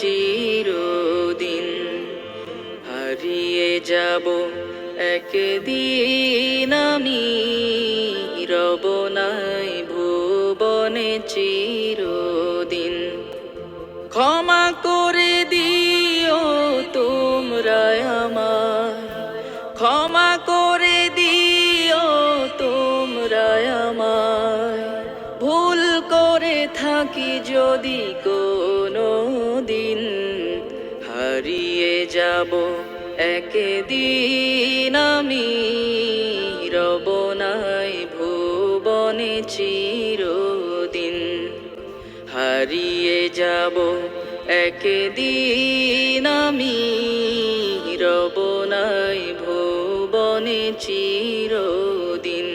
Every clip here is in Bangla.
চিরদিন। হারিয়ে যাব একদিন আমি, রব নাই ভুবনে চিরদিন। ক্ষমা করে দিও তোমরা আমায়, ক্ষমা করে দিও তোমরা আমায়। ভুল করে থাকি যদি কোনো দিন, হারিয়ে যাব একদিন আমি, রব নাই ভুবনে চিরদিন। হারিয়ে যাব একদিন আমি, রব নাই ভুবনে চিরদিন।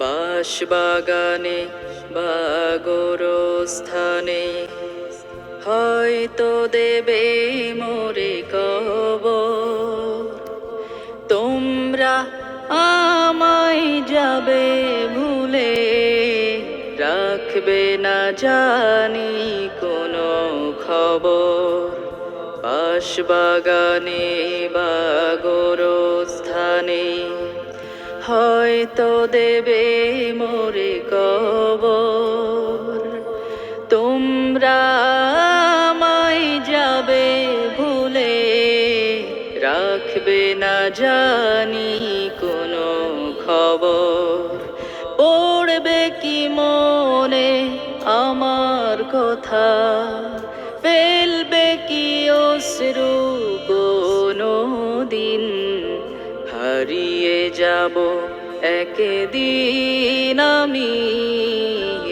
বাঁশবাগানে বা গোরস্থানে হয়তো দেবে মোরে কবর। তোমরা আমায় যাবে ভুলে, রাখবে না জানি কোনো খবর। বাঁশবাগানে বা গোরস্থানে হয়তো দেবে মোরে কবর। তোমরা আমায় যাবে ভুলে, রাখবে না জানি কোনো খবর। পড়বে কি মনে আমার কথা, ফেলবে কি অশ্রু কোনো দিন। হারিয়ে যাব একদিন আমি,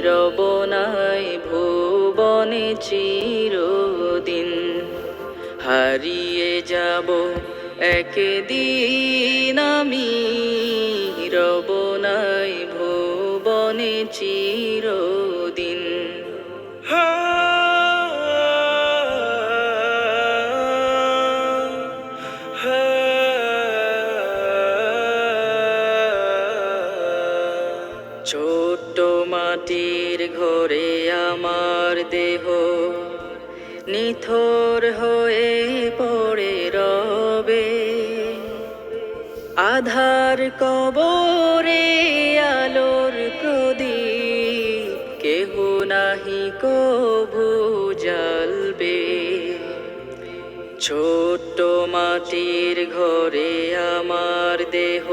রব নাই ভুবনে চিরদিন। হারিয়ে যাব একদিন আমি, রব নাই ভুবনে চিরদিন। ছোট্ট মাটির ঘরে আমার দেহ নিথর হয়ে পড়ে রবে। আধার কবরে আলোর প্রদীপ কেহ নাহি কভু জ্বালবে। ছোট্ট মাটির ঘরে আমার দেহ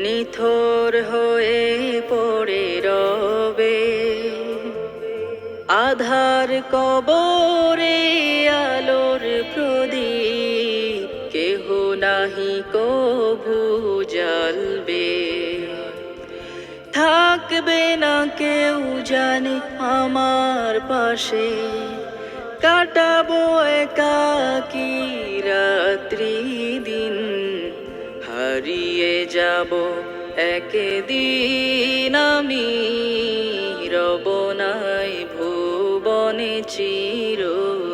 নিথর হয়ে পড়ে রবে। আধার কবরে আলোর প্রদীপ কেহ নাহি কভু জ্বালবে। থাকবে না কেউ জানে আমার পাশে, কাটাবো একাকী রাত্রি দিন। হারিয়ে যাব একদিন আমি, রব নাই ভুবনে চিরদিন।